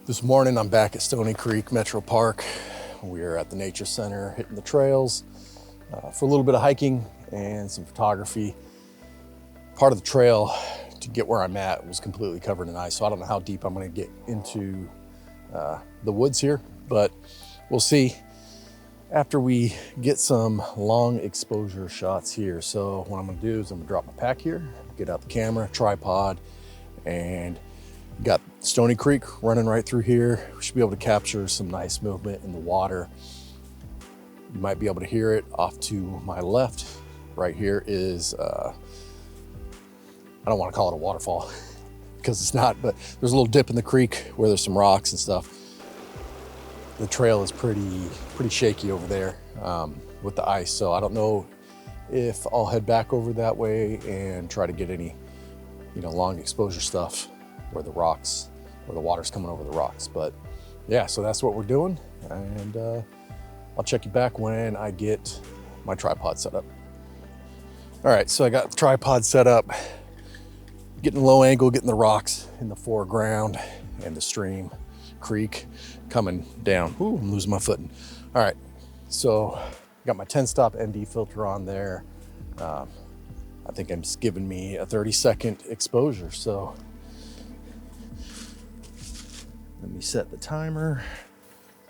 This morning I'm back at Stony Creek Metropark. We're at the nature center hitting the trails for a little bit of hiking and some photography. Part of the trail to get where I'm at was completely covered in ice, so I don't know how deep I'm going to get into the woods here, but we'll see after we get some long exposure shots here. So what I'm going to do is I'm going to drop my pack here, get out the camera, tripod, and got Stony Creek running right through here. We should be able to capture some nice movement in the water. You might be able to hear it off to my left. Right here is, I don't want to call it a waterfall because it's not, but there's a little dip in the creek where there's some rocks and stuff. The trail is pretty shaky over there with the ice. So I don't know if I'll head back over that way and try to get any, long exposure stuff where the rocks, where the water's coming over the rocks. But yeah, so that's what we're doing. And I'll check you back when I get my tripod set up. All right, so I got the tripod set up, getting low angle, getting the rocks in the foreground and the stream, creek coming down. Ooh, I'm losing my footing. All right, so got my 10-stop ND filter on there. I think it's giving me a 30-second exposure. So let me set the timer.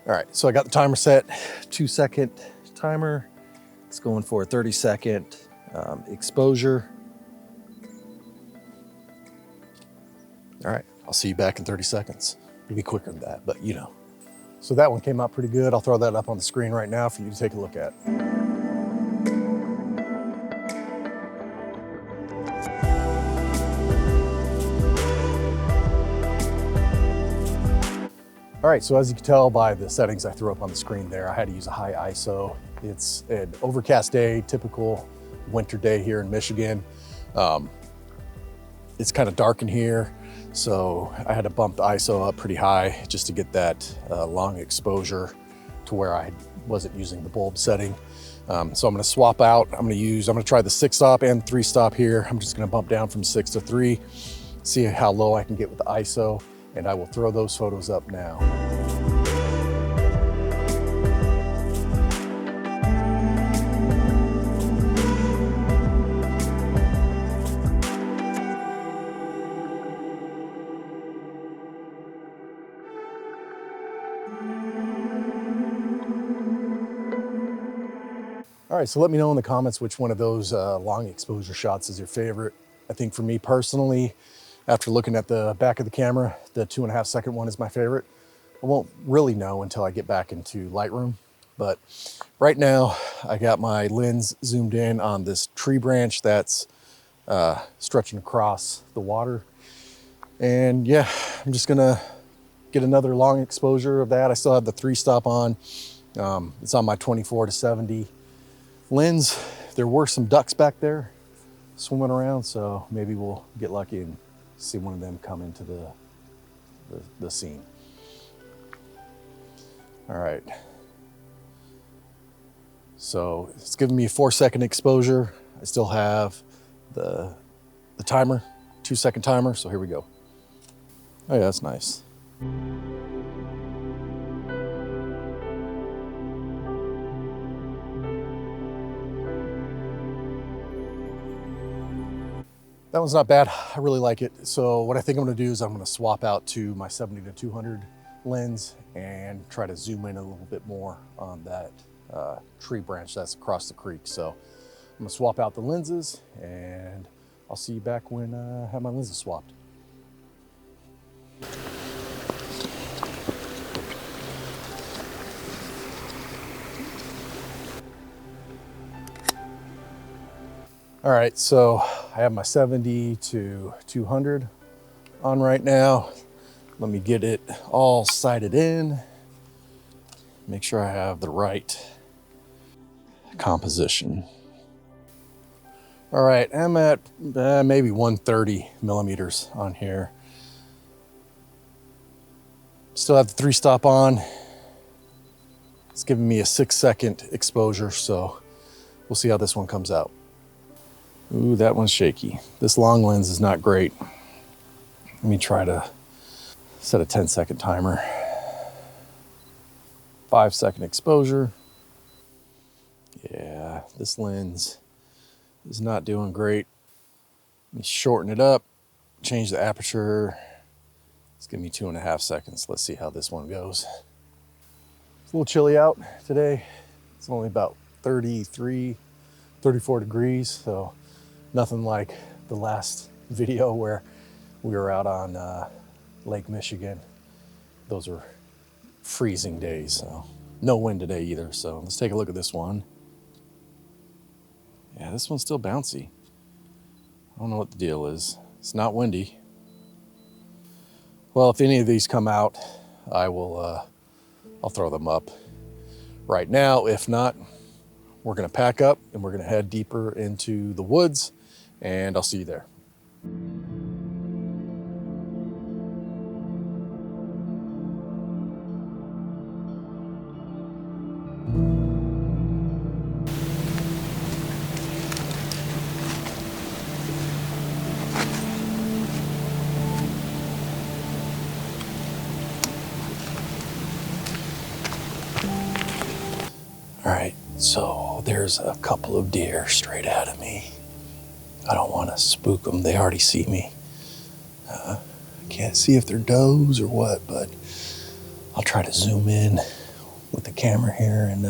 All right, so I got the timer set, 2-second timer. It's going for a 30-second exposure. All right, I'll see you back in 30 seconds. It'll be quicker than that, but So that one came out pretty good. I'll throw that up on the screen right now for you to take a look at. All right, so as you can tell by the settings I threw up on the screen there, I had to use a high ISO. It's an overcast day, typical winter day here in Michigan. It's kind of dark in here, so I had to bump the ISO up pretty high just to get that long exposure to where I wasn't using the bulb setting. So I'm gonna swap out. I'm gonna try the 6-stop and 3-stop here. I'm just gonna bump down from 6 to 3, see how low I can get with the ISO, and I will throw those photos up now. All right, so let me know in the comments which one of those long exposure shots is your favorite. I think for me personally, after looking at the back of the camera, the 2.5-second one is my favorite. I won't really know until I get back into Lightroom, but right now I got my lens zoomed in on this tree branch that's stretching across the water. And yeah, I'm just gonna get another long exposure of that. I still have the 3-stop on. It's on my 24 to 70 lens. There were some ducks back there swimming around, so maybe we'll get lucky and see one of them come into the scene. All right. So it's giving me a 4-second exposure. I still have the timer, 2-second timer. So here we go. Oh yeah, that's nice. That one's not bad. I really like it. So what I think I'm gonna do is I'm gonna swap out to my 70 to 200 lens and try to zoom in a little bit more on that tree branch that's across the creek. So I'm gonna swap out the lenses and I'll see you back when I have my lenses swapped. All right, so I have my 70 to 200 on right now. Let me get it all sighted in. Make sure I have the right composition. All right, I'm at maybe 130 millimeters on here. Still have the 3-stop on. It's giving me a 6-second exposure, so we'll see how this one comes out. Ooh, that one's shaky. This long lens is not great. Let me try to Set a 10-second timer. 5-second exposure. Yeah, this lens is not doing great. Let me shorten it up, change the aperture. It's giving me 2.5 seconds. Let's see how this one goes. It's a little chilly out today. It's only about 33, 34 degrees, so nothing like the last video where we were out on Lake Michigan. Those were freezing days, so no wind today either. So let's take a look at this one. Yeah, this one's still bouncy. I don't know what the deal is. It's not windy. Well, if any of these come out, I'll throw them up right now. If not, we're gonna pack up and we're gonna head deeper into the woods, and I'll see you there. All right, so there's a couple of deer straight ahead of me. I don't want to spook them. They already see me. I can't see if they're does or what, but I'll try to zoom in with the camera here and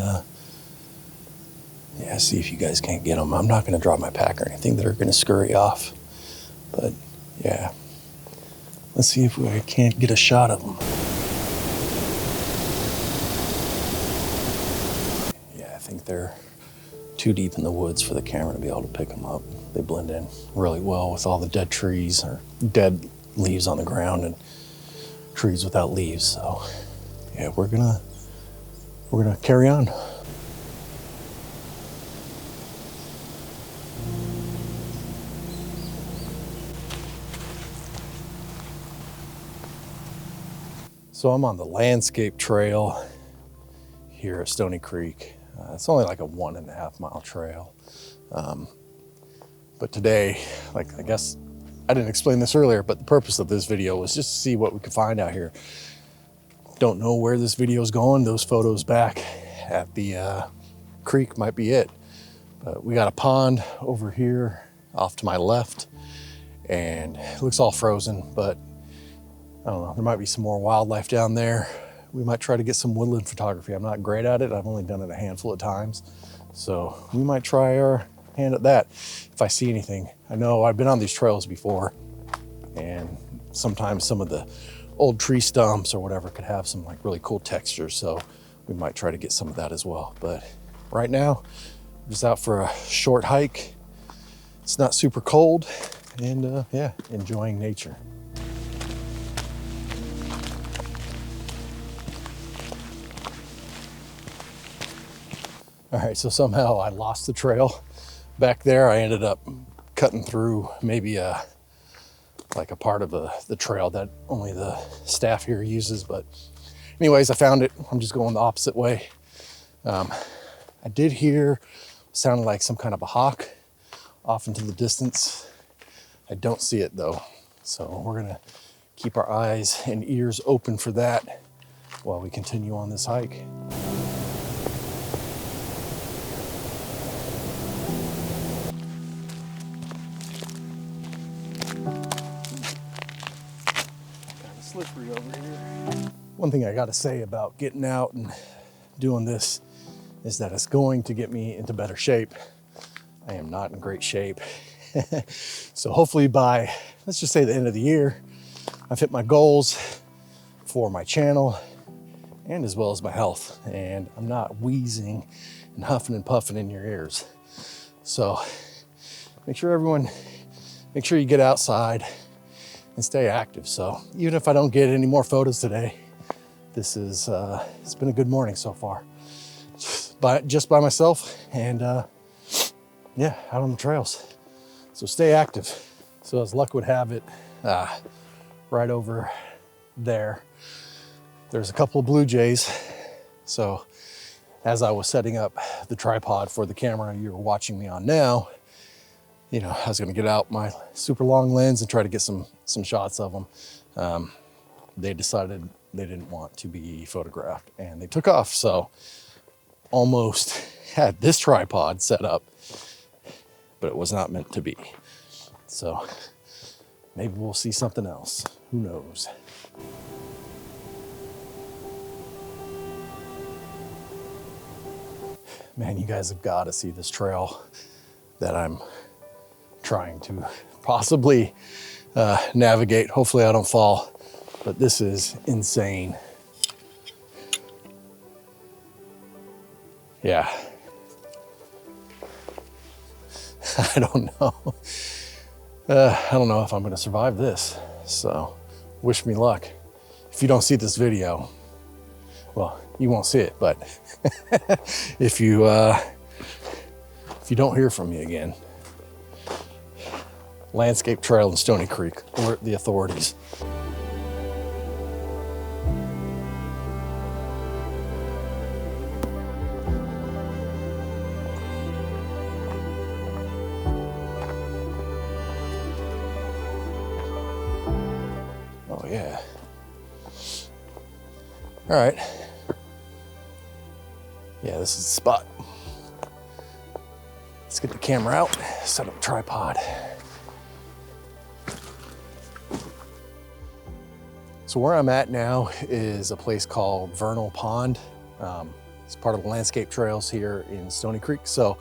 yeah, see if you guys can't get them. I'm not going to drop my pack or anything. They're going to scurry off. But yeah, let's see if I can't get a shot of them. I think they're too deep in the woods for the camera to be able to pick them up. They blend in really well with all the dead trees or dead leaves on the ground and trees without leaves. So yeah, we're gonna carry on. So I'm on the landscape trail here at Stony Creek. It's only like a 1.5 mile trail. But today, like, I guess I didn't explain this earlier, but the purpose of this video was just to see what we could find out here. Don't know where this video is going. Those photos back at the creek might be it. But we got a pond over here off to my left, and it looks all frozen, but I don't know, there might be some more wildlife down there. We might try to get some woodland photography. I'm not great at it. I've only done it a handful of times. So we might try our hand at that if I see anything. I know I've been on these trails before, and sometimes some of the old tree stumps or whatever could have some like really cool textures. So we might try to get some of that as well. But right now, I'm just out for a short hike. It's not super cold, and yeah, enjoying nature. All right, so somehow I lost the trail back there. I ended up cutting through maybe like a part of the trail that only the staff here uses. But anyways, I found it. I'm just going the opposite way. I did hear, sounded like some kind of a hawk off into the distance. I don't see it though. So we're gonna keep our eyes and ears open for that while we continue on this hike. Slippery over here. One thing I got to say about getting out and doing this is that it's going to get me into better shape. I am not in great shape. So hopefully by, let's just say, the end of the year, I've hit my goals for my channel and as well as my health, and I'm not wheezing and huffing and puffing in your ears. So make sure you get outside and stay active. So even if I don't get any more photos today, this is it's been a good morning so far, just by myself and yeah, out on the trails. So stay active. So as luck would have it, right over there's a couple of blue jays. So as I was setting up the tripod for the camera you're watching me on now, you know, I was gonna get out my super long lens and try to get some shots of them. they decided they didn't want to be photographed and they took off. So almost had this tripod set up, but it was not meant to be. So maybe we'll see something else. Who knows? Man, you guys have got to see this trail that I'm trying to possibly navigate. Hopefully I don't fall, but this is insane. Yeah. I don't know. I don't know if I'm gonna survive this. So wish me luck. If you don't see this video, well, you won't see it, but if you don't hear from me again, landscape trail in Stony Creek, alert the authorities. Oh yeah. All right. Yeah, this is the spot. Let's get the camera out, set up a tripod. So where I'm at now is a place called Vernal Pond. It's part of the landscape trails here in Stony Creek. So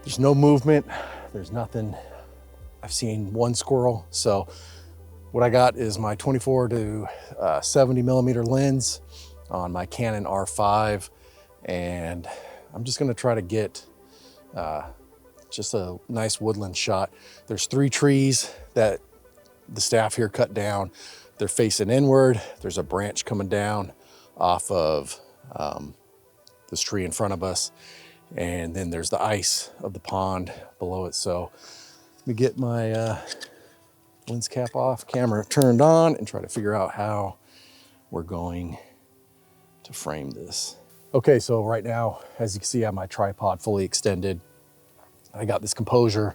there's no movement, there's nothing. I've seen one squirrel. So what I got is my 24 to 70 millimeter lens on my Canon R5. And I'm just gonna try to get just a nice woodland shot. There's 3 trees that the staff here cut down. They're facing inward. There's a branch coming down off of this tree in front of us. And then there's the ice of the pond below it. So let me get my lens cap off, camera turned on, and try to figure out how we're going to frame this. Okay, so right now, as you can see, I have my tripod fully extended. I got this composure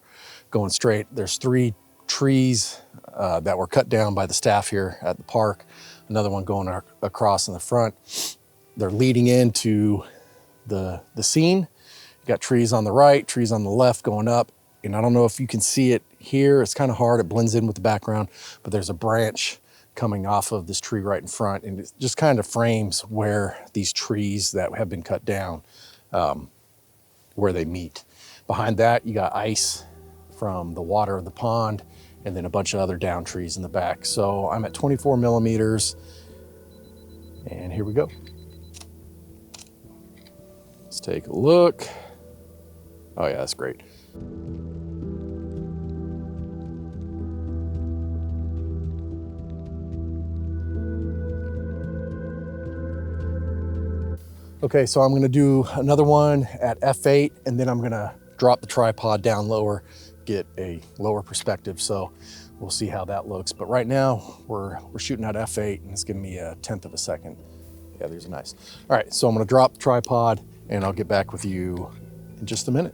going straight. There's 3 trees that were cut down by the staff here at the park. Another one going across in the front. They're leading into the scene. You got trees on the right, trees on the left going up. And I don't know if you can see it here. It's kind of hard, it blends in with the background, but there's a branch coming off of this tree right in front, and it just kind of frames where these trees that have been cut down, where they meet. Behind that, you got ice from the water of the pond, and then a bunch of other down trees in the back. So I'm at 24 millimeters, and here we go. Let's take a look. Oh yeah, that's great. Okay, so I'm gonna do another one at f8, and then I'm gonna drop the tripod down lower, get a lower perspective. So we'll see how that looks. But right now we're shooting at f8, and it's giving me a 1/10 of a second. Yeah, there's a nice. All right, so I'm gonna drop the tripod, and I'll get back with you in just a minute.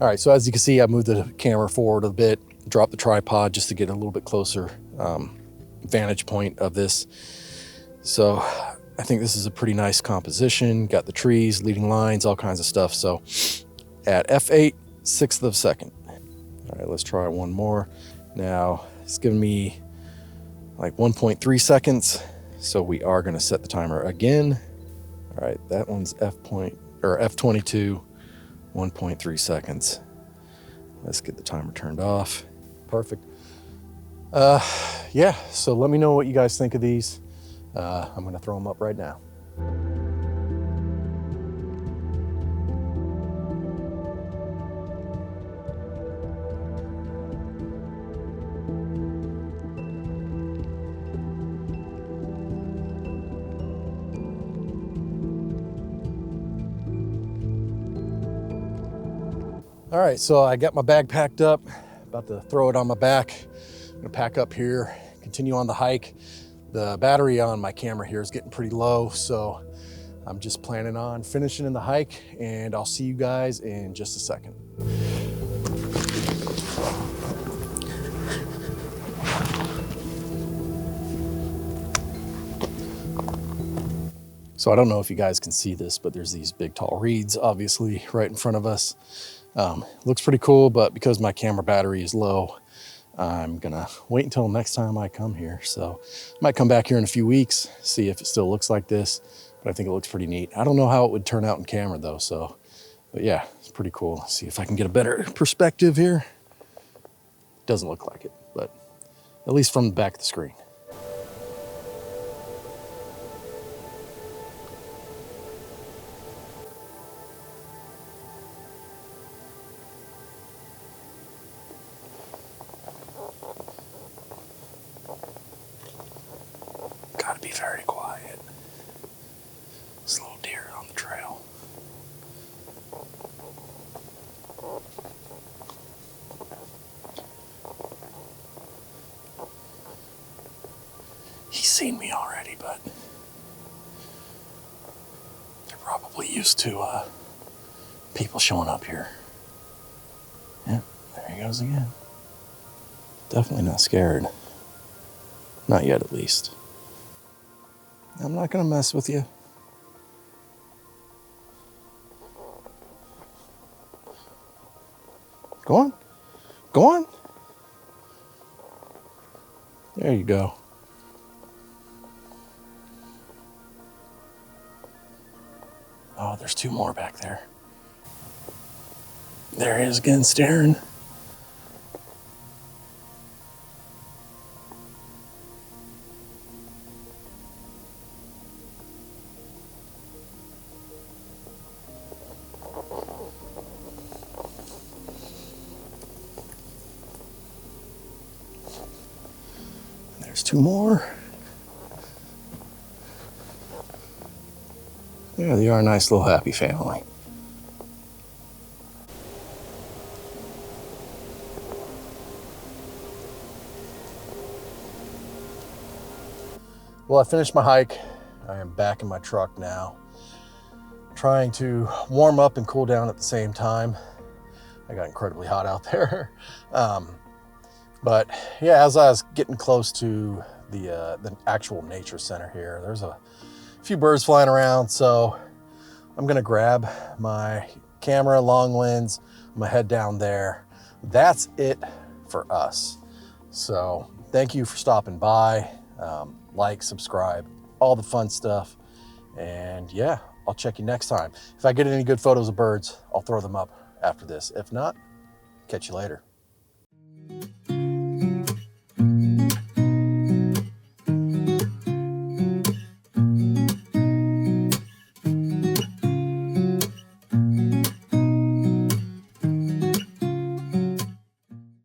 All right, so as you can see, I moved the camera forward a bit, dropped the tripod just to get a little bit closer vantage point of this. So I think this is a pretty nice composition. Got the trees, leading lines, all kinds of stuff. So at f8, 1/6 of a second. All right, let's try one more. Now it's giving me like 1.3 seconds. So we are gonna set the timer again. All right, that one's f22. 1.3 seconds. Let's get the timer turned off. Perfect. Yeah, so let me know what you guys think of these. I'm gonna throw them up right now. All right, so I got my bag packed up, about to throw it on my back. I'm gonna pack up here, continue on the hike. The battery on my camera here is getting pretty low, so I'm just planning on finishing in the hike, and I'll see you guys in just a second. So I don't know if you guys can see this, but there's these big tall reeds obviously right in front of us. Looks pretty cool, but because my camera battery is low, I'm gonna wait until next time I come here. So I might come back here in a few weeks, see if it still looks like this, but I think it looks pretty neat. I don't know how it would turn out in camera though, but yeah, it's pretty cool. Let's see if I can get a better perspective here. Doesn't look like it, but at least from the back of the screen. Gotta be very quiet. This little deer on the trail. He's seen me already, but they're probably used to people showing up here. Yeah, there he goes again. Definitely not scared. Not yet, at least. I'm not gonna mess with you. Go on. Go on. There you go. Oh, there's two more back there. There he is again, staring. There's two more. Yeah, they are a nice little happy family. Well, I finished my hike. I am back in my truck now, trying to warm up and cool down at the same time. I got incredibly hot out there. But yeah, as I was getting close to the actual nature center here, there's a few birds flying around, so I'm gonna grab my camera, long lens, I'm gonna head down there. That's it for us. So thank you for stopping by. Like, subscribe, all the fun stuff. And yeah, I'll check you next time. If I get any good photos of birds, I'll throw them up after this. If not, catch you later.